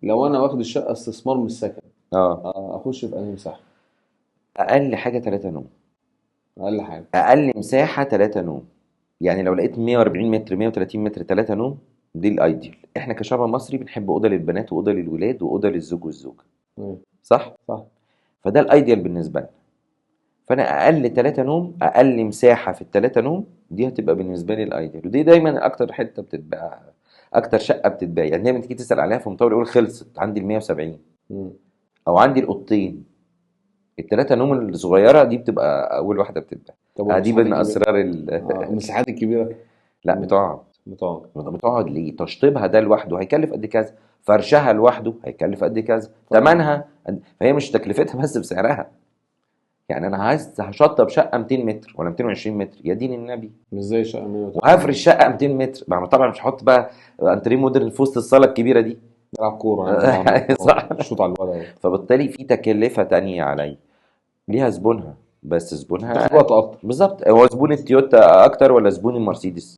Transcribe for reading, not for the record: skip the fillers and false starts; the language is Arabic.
لو انا واخد الشقه استثمار من السكن، اه، اخش في انهي مساحه؟ اقل حاجه 3 نوم. اقل حاجه. اقل مساحه 3 نوم. يعني لو لقيت 140 متر 130 متر 3 نوم، دي الايديال. احنا كشعب مصري بنحب اوضه للبنات واوضه للولاد واوضه للزوج والزوجه، مم. صح؟ صح. فده الايديال بالنسبه لنا. فانا اقل 3 نوم، اقل مساحه في الثلاثه نوم دي هتبقى بالنسبه لي الايديال. ودي دايما اكتر حته بتتباع، اكتر شقه بتتباع. يعني دايما تيجي تسال عليها في مطور يقول خلصت عندي ال 170، مم. او عندي الاوضتين. الثلاثه نوم الصغيره دي بتبقى اول واحده بتتباع. طب دي والمساحات من الكبيره؟ اسرار المساحات الكبيره. لا بتقعد. بتقعد. بتقعد ليه؟ تشطيبها ده لوحده هيكلف قد كذا، فرشها لوحده هيكلف قد كذا، طبعا. فهي مش تكلفتها بس بسعرها. يعني انا عايز هشطب شقه 200 متر ولا 220 متر، يا دين النبي. مش زي شقه 130 وهفرش متر. شقه 200 متر، ما طبعا مش هحط بقى انتريه مودرن في وسط الصاله الكبيره دي. نلعب كوره يعني، نلعب صح. شوط على الولد. فبالتالي في تكلفه تانية عليا، ليها زبونها، بس زبونها بتاخد وقت اكتر. بالظبط. هو زبون التويوتا اكتر ولا زبون المرسيدس؟